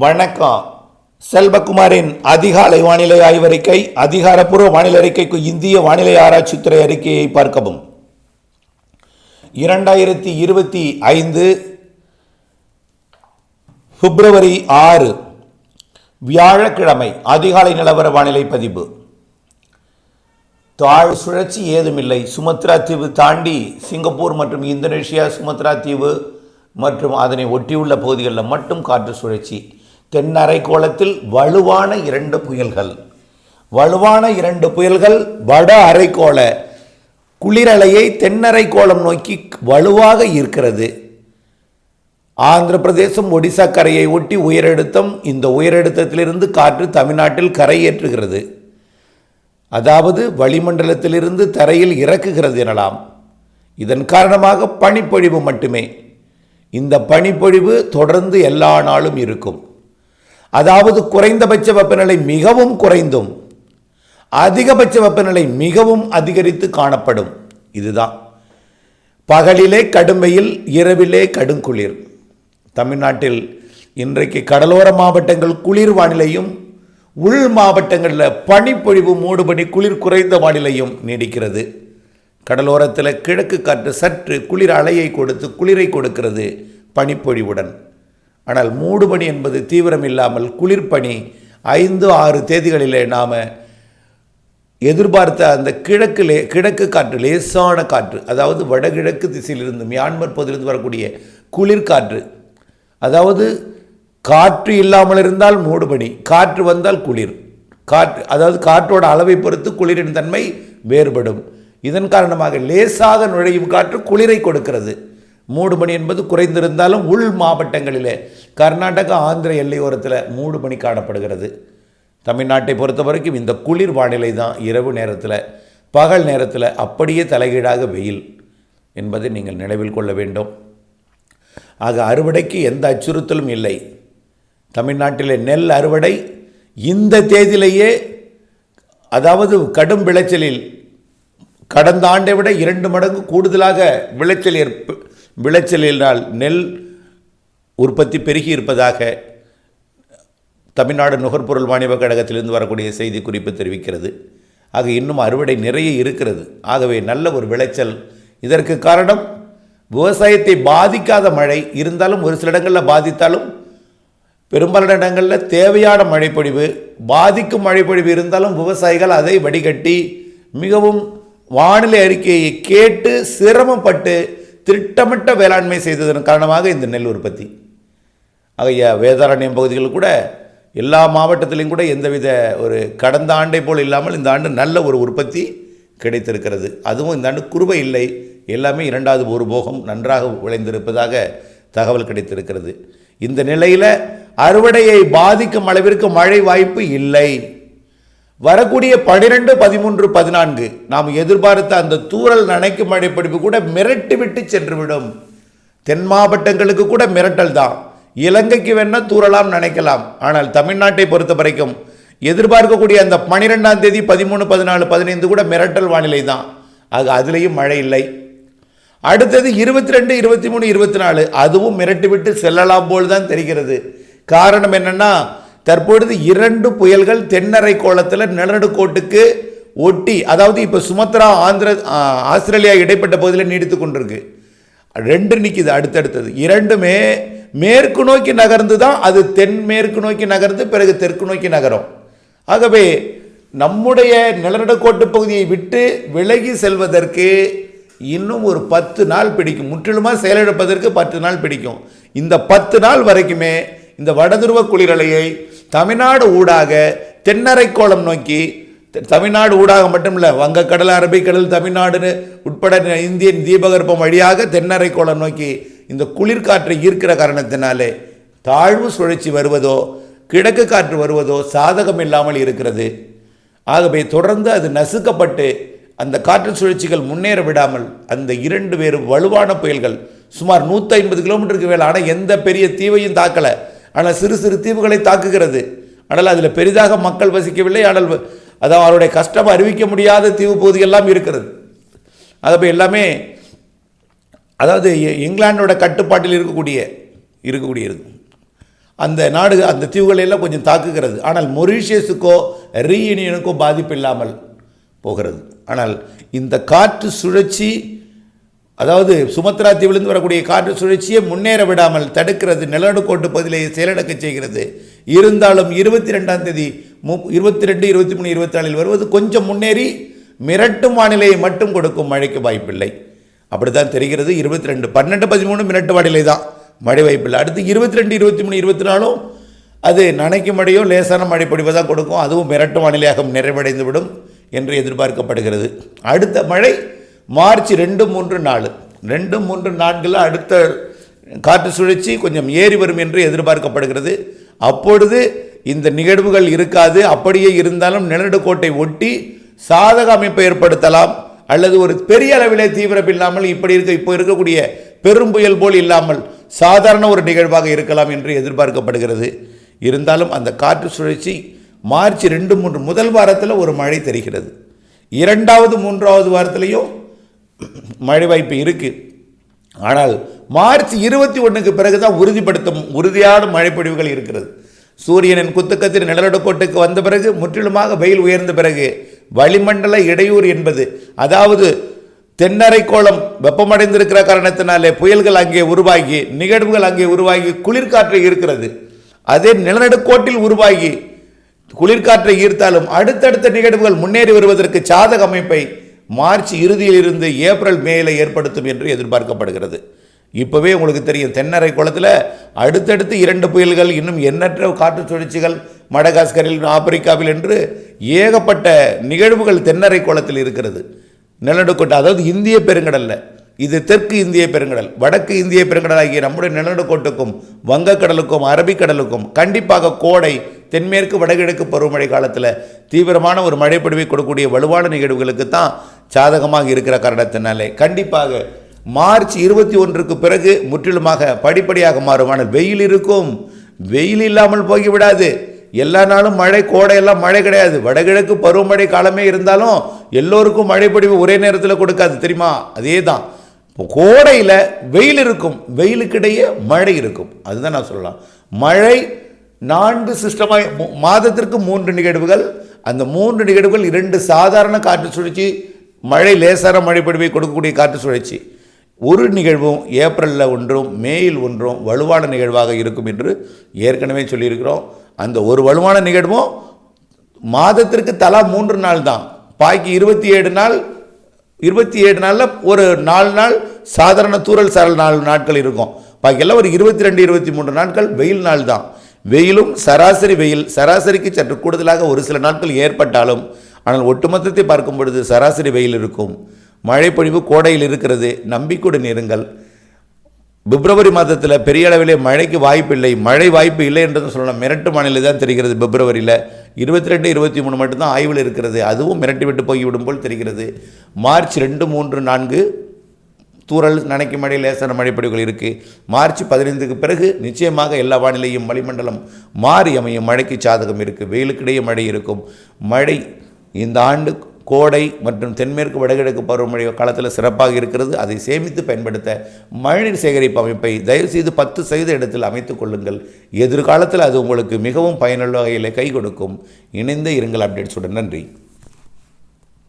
வணக்கம். செல்வகுமாரின் அதிகாலை வானிலை ஆய்வறிக்கை. அதிகாரப்பூர்வ வானிலை அறிக்கைக்கு இந்திய வானிலை ஆராய்ச்சித்துறை அறிக்கையை பார்க்கவும். 2025 பிப்ரவரி 6 வியாழக்கிழமை அதிகாலை நிலவர வானிலை பதிவு. தாழ் சுழற்சி ஏதுமில்லை. சுமத்ரா தீவு தாண்டி சிங்கப்பூர் மற்றும் இந்தோனேஷியா, சுமத்ரா தீவு மற்றும் அதனை ஒட்டியுள்ள பகுதிகளில் மட்டும் காற்று சுழற்சி. தென் அரைக்கோளத்தில் வலுவான இரண்டு புயல்கள் வட அரைக்கோள குளிரலையை தென்னரைக்கோளம் நோக்கி வலுவாக ஈர்க்கிறது. ஆந்திர பிரதேசம், ஒடிசா கரையை ஒட்டி உயரழுத்தம். இந்த உயரழுத்தத்திலிருந்து காற்று தமிழ்நாட்டில் கரையேற்றுகிறது. அதாவது வளிமண்டலத்திலிருந்து தரையில் இறக்குகிறது எனலாம். இதன் காரணமாக பனிப்பொழிவு மட்டுமே. இந்த பனிப்பொழிவு தொடர்ந்து எல்லா நாளும் இருக்கும். அதாவது குறைந்தபட்ச வெப்பநிலை மிகவும் குறைந்தும் அதிகபட்ச வெப்பநிலை மிகவும் அதிகரித்து காணப்படும். இதுதான் பகலிலே கடும் வெயில், இரவிலே கடுங்குளிர். தமிழ்நாட்டில் இன்றைக்கு கடலோர மாவட்டங்கள் குளிர் வானிலையும், உள் மாவட்டங்களில் பனிப்பொழிவு, மூடுபனி, குளிர் குறைந்த வானிலையும் நீடிக்கிறது. கடலோரத்தில் கிழக்கு காற்று சற்று குளிர் அலையை கொடுத்து குளிரை கொடுக்கிறது பனிப்பொழிவுடன். ஆனால் மூடுபனி என்பது தீவிரம் இல்லாமல் குளிர்பனி 5-6 தேதிகளிலே நாம் எதிர்பார்த்த அந்த கிழக்கு காற்று, லேசான காற்று, அதாவது வடகிழக்கு திசையிலிருந்து மியான்மர் பகுதியிலிருந்து வரக்கூடிய குளிர்காற்று, அதாவது காற்று இல்லாமல் இருந்தால் மூடுபனி, காற்று வந்தால் குளிர். அதாவது காற்றோட அளவை பொறுத்து குளிரின் தன்மை வேறுபடும். இதன் காரணமாக லேசாக நுழையும் காற்று குளிரை கொடுக்கிறது. மூடுபனி என்பது குறைந்திருந்தாலும் உள் மாவட்டங்களிலே கர்நாடகா, ஆந்திர எல்லையோரத்தில் மூடுபனி காணப்படுகிறது. தமிழ்நாட்டை பொறுத்த வரைக்கும் இந்த குளிர் வானிலை தான் இரவு நேரத்தில். பகல் நேரத்தில் அப்படியே தலைகீழாக வெயில் என்பதை நீங்கள் நினைவில் கொள்ள வேண்டும். ஆக அறுவடைக்கு எந்த அச்சுறுத்தலும் இல்லை. தமிழ்நாட்டிலே நெல் அறுவடை இந்த தேதியிலேயே, அதாவது கடும் விளைச்சலில் கடந்த ஆண்டை விட 2 மடங்கு கூடுதலாக விளைச்சலினால் நெல் உற்பத்தி பெருகி இருப்பதாக தமிழ்நாடு நுகர்பொருள் வாணிப கழகத்திலிருந்து வரக்கூடிய செய்தி குறிப்பு தெரிவிக்கிறது. ஆக இன்னும் அறுவடை நிறைய இருக்கிறது. ஆகவே நல்ல ஒரு விளைச்சல். இதற்கு காரணம் விவசாயத்தை பாதிக்காத மழை இருந்தாலும், ஒரு சில இடங்களில் பாதித்தாலும் பெரும்பாலான இடங்களில் தேவையான மழைப்பொழிவு, பாதிக்கும் மழைப்பொழிவு இருந்தாலும் விவசாயிகள் அதை வடிகட்டி மிகவும் வானிலை அறிக்கையை கேட்டு சிரமப்பட்டு திட்டமிட்ட வேளாண்மை செய்ததன் காரணமாக இந்த நெல் உற்பத்தி. ஆகைய வேதாரண்யம் பகுதிகளில் கூட எல்லா மாவட்டத்திலையும் கூட எந்தவித ஒரு கடந்த ஆண்டை போல் இல்லாமல் இந்த ஆண்டு நல்ல ஒரு உற்பத்தி கிடைத்திருக்கிறது. அதுவும் இந்த ஆண்டு குறுவை இல்லை, எல்லாமே 2வது ஒரு போகம் நன்றாக விளைந்திருப்பதாக தகவல் கிடைத்திருக்கிறது. இந்த நிலையில் அறுவடையை பாதிக்கும் அளவிற்கு மழை வாய்ப்பு இல்லை. வரக்கூடிய 12, 13, 14 நாம் எதிர்பார்த்த அந்த தூறல் நனைக்கும் மழைப்பொழிவு கூட மிரட்டி விட்டு சென்றுவிடும். தென் மாவட்டங்களுக்கு கூட மிரட்டல் தான். இலங்கைக்கு வேணா தூறலாம், நினைக்கலாம். ஆனால் தமிழ்நாட்டை பொறுத்த வரைக்கும் எதிர்பார்க்கக்கூடிய அந்த 12ஆம் தேதி, 13, 14, 15 கூட மிரட்டல் வானிலை தான். ஆக அதுலேயும் மழை இல்லை. அடுத்தது 22, 23, 24 அதுவும் மிரட்டி விட்டு செல்லலாம் போல் தான் தெரிகிறது. காரணம் என்னன்னா, தற்பொழுது 2 புயல்கள் தென்னரை கோளத்தில் நிலநடுக்கோட்டுக்கு ஒட்டி, அதாவது இப்போ சுமத்ரா, ஆஸ்திரேலியா இடைப்பட்ட பகுதியில் நீடித்து கொண்டிருக்கு. 2 நிற்கிது அடுத்தடுத்தது. 2மே மேற்கு நோக்கி நகர்ந்து தான் அது தென்மேற்கு நோக்கி நகர்ந்து பிறகு தெற்கு நோக்கி நகரும். ஆகவே நம்முடைய நிலநடுக்கோட்டு பகுதியை விட்டு விலகி செல்வதற்கு இன்னும் ஒரு 10 நாள் பிடிக்கும். முற்றிலுமாக செயலிழப்பதற்கு 10 நாள் பிடிக்கும். இந்த 10 நாள் வரைக்குமே இந்த வடதுருவ குளிரலையை தமிழ்நாடு ஊடாக தென்னரைக்கோளம் நோக்கி, தமிழ்நாடு ஊடாக மட்டும் இல்லை, வங்கக்கடல், அரபிக்கடல், தமிழ்நாடு உட்பட இந்தியன் தீபகற்பம் வழியாக தென்னரைக்கோளம் நோக்கி இந்த குளிர்காற்றை ஈர்க்கிற காரணத்தினாலே தாழ்வு சுழற்சி வருவதோ கிழக்கு காற்று வருவதோ சாதகம் இல்லாமல் இருக்கிறது. ஆகவே தொடர்ந்து அது நசுக்கப்பட்டு அந்த காற்று சுழற்சிகள் முன்னேற விடாமல் அந்த 2 வேறு வலுவான புயல்கள் சுமார் 150 கிலோமீட்டருக்கு மேலே, ஆனால் எந்த பெரிய தீவையும் தாக்கலை, ஆனால் சிறு சிறு தீவுகளை தாக்குகிறது. ஆனால் அதில் பெரிதாக மக்கள் வசிக்கவில்லை. ஆனால் அதாவது அவருடைய கஷ்டம் அறிவிக்க முடியாத தீவு பகுதியெல்லாம் இருக்கிறது. ஆகவே எல்லாமே அதாவது இங்கிலாண்டோட கட்டுப்பாட்டில் இருக்கக்கூடியது. அந்த நாடு அந்த தீவுகளெல்லாம் கொஞ்சம் தாக்குகிறது. ஆனால் மொரீஷியஸுக்கோ ரீயூனியனுக்கோ பாதிப்பு இல்லாமல் போகிறது. ஆனால் இந்த காற்று சுழற்சி, அதாவது சுமத்ரா தீவிலிருந்து வரக்கூடிய காற்று சுழற்சியை முன்னேற விடாமல் தடுக்கிறது, நிலநடுக்கோட்டு பகுதியிலே செயலிழக்க செய்கிறது. இருந்தாலும் 22ஆம் தேதி 22, 23, 24 வருவது கொஞ்சம் முன்னேறி மிரட்டும் வானிலையை மட்டும் கொடுக்கும், மழைக்கு வாய்ப்பில்லை. அப்படி தான் தெரிகிறது. 22, 12, 13 மிரட்டு வானிலை தான், மழை வாய்ப்பில்லை. அடுத்து 22, 23, 24 அது நனைக்கும் மழையோ லேசான மழை பொழிவதாக கொடுக்கும். அதுவும் மிரட்டு வானிலையாக நிறைவடைந்து விடும் என்று எதிர்பார்க்கப்படுகிறது. அடுத்த மழை மார்ச் 2, 3, 4 2, 3, 4 அடுத்த காற்று சுழற்சி கொஞ்சம் ஏறி வரும் என்று எதிர்பார்க்கப்படுகிறது. அப்பொழுது இந்த நிகழ்வுகள் இருக்காது. அப்படியே இருந்தாலும் நிலநடுக்கோட்டை ஒட்டி சாதக அமைப்பை ஏற்படுத்தலாம், அல்லது ஒரு பெரிய அளவிலே தீவிரம் இல்லாமல் இப்போ இருக்கக்கூடிய பெரும் புயல் போல் இல்லாமல் சாதாரண ஒரு நிகழ்வாக இருக்கலாம் என்று எதிர்பார்க்கப்படுகிறது. இருந்தாலும் அந்த காற்று சுழற்சி மார்ச் 2, 3 முதல் வாரத்தில் ஒரு மழை தெரிகிறது. 2வது 3வது வாரத்திலையும் மழை வாய்ப்பு இருக்குது. ஆனால் மார்ச் 21க்கு பிறகுதான் உறுதியான மழைப்பொழிவுகள் இருக்கிறது. சூரியனின் குத்துக்கத்தின் நிலநடுக்கோட்டுக்கு வந்த பிறகு, முற்றிலுமாக வெயில் உயர்ந்த பிறகு, வளிமண்டல இடையூறு என்பது, அதாவது தென்னரைக்கோளம் வெப்பமடைந்திருக்கிற காரணத்தினாலே புயல்கள் அங்கே உருவாகி, நிகழ்வுகள் அங்கே உருவாகி குளிர்காற்றை ஈர்க்கிறது. அதே நிலநடுக்கோட்டில் உருவாகி குளிர்காற்றை ஈர்த்தாலும் அடுத்தடுத்த நிகழ்வுகள் முன்னேறி வருவதற்கு சாதக அமைப்பை மார்ச் இறுதியிலிருந்து ஏப்ரல் மேல ஏற்படுத்தும் என்று எதிர்பார்க்கப்படுகிறது. இப்போவே உங்களுக்கு தெரியும், தென்னரை குளத்தில் அடுத்தடுத்து 2 புயல்கள், இன்னும் எண்ணற்ற காற்று சுழற்சிகள் மடகாஸ்கரில், ஆப்பிரிக்காவில் என்று ஏகப்பட்ட நிகழ்வுகள் தென்னரை குளத்தில் இருக்கிறது. நிலநடுக்கோட்டு, அதாவது இந்திய பெருங்கடல்ல, இது தெற்கு இந்திய பெருங்கடல், வடக்கு இந்திய பெருங்கடல் ஆகிய நம்முடைய நிலநடுக்கோட்டுக்கும் வங்கக்கடலுக்கும் அரபிக்கடலுக்கும் கண்டிப்பாக கோடை, தென்மேற்கு வடகிழக்கு பருவமழை காலத்தில் தீவிரமான ஒரு மழைப்பொழிவை கொடுக்கக்கூடிய வலுவான நிகழ்வுகளுக்கு தான் சாதகமாக இருக்கிற காரணத்தினாலே கண்டிப்பாக மார்ச் 21க்கு பிறகு முற்றிலுமாக படிப்படியாக மாறும். ஆனால் வெயில் இருக்கும், வெயில் இல்லாமல் போய்விடாது. எல்லா நாளும் மழை, கோடையெல்லாம் மழை கிடையாது. வடகிழக்கு பருவமழை காலமே இருந்தாலும் எல்லோருக்கும் மழைப்பொழிவு ஒரே நேரத்தில் கொடுக்காது, தெரியுமா? அதே தான் கோடையில் வெயில் இருக்கும், வெயிலுக்கிடையே மழை இருக்கும். அதுதான் நான் சொல்லலாம். மழை 4 சிஸ்டமாக, மாதத்திற்கு 3 நிகழ்வுகள். அந்த 3 நிகழ்வுகள் 2 சாதாரண காற்று சுழற்சி, மழை லேசான மழைப்பொழிவை கொடுக்கக்கூடிய காற்று சுழற்சி. ஒரு நிகழ்வும் ஏப்ரலில் ஒன்றும் மேயில் ஒன்றும் வலுவான நிகழ்வாக இருக்கும் என்று ஏற்கனவே சொல்லியிருக்கிறோம். அந்த ஒரு வலுவான நிகழ்வும் மாதத்திற்கு தலா 3 நாள் தான். பாக்கி 27 நாள், 27 நாளில் ஒரு 4 நாள் சாதாரண தூறல் சாரல் 4 நாட்கள் இருக்கும். பாக்கியெல்லாம் ஒரு 22, 23 நாட்கள் வெயில் நாள் தான். வெயிலும் சராசரி வெயில், சராசரிக்கு சற்று கூடுதலாக ஒரு சில நாட்கள் ஏற்பட்டாலும், ஆனால் ஒட்டுமொத்தத்தை பார்க்கும் பொழுது சராசரி வெயில் இருக்கும். மழைப்பொழிவு கோடையில் இருக்கிறது, நம்பிக்கையுடன் இருங்கள். பிப்ரவரி மாதத்தில் பெரிய அளவிலே மழைக்கு வாய்ப்பில்லை, மழை வாய்ப்பு இல்லை என்று சொல்லலாம். மிரட்டு மாநிலம் தான் தெரிகிறது. பிப்ரவரியில் 22, 23 மட்டும்தான் ஆய்வில் இருக்கிறது. அதுவும் மிரட்டி விட்டு போய்விடும் போல் தெரிகிறது. மார்ச் 2, 3, 4 தூறல், நனைக்கும் மழை, லேசான மழைப்பொழிவுகள் இருக்குது. மார்ச் 15க்கு பிறகு நிச்சயமாக எல்லா வானிலையும் வளிமண்டலம் மாறி அமையும். மழைக்கு சாதகம் இருக்குது, வெயிலுக்கிடையே மழை இருக்கும். மழை இந்த ஆண்டு கோடை மற்றும் தென்மேற்கு வடகிழக்கு பருவமழை காலத்தில் சிறப்பாக இருக்கிறது. அதை சேமித்து பயன்படுத்த மழைநீர் சேகரிப்பு அமைப்பை தயவுசெய்து 10% இடத்தில் அமைத்துக் கொள்ளுங்கள். எதிர்காலத்தில் அது உங்களுக்கு மிகவும் பயனுள்ள வகையில் கை கொடுக்கும். இணைந்த இருங்கள் அப்டேட்ஸுடன். நன்றி.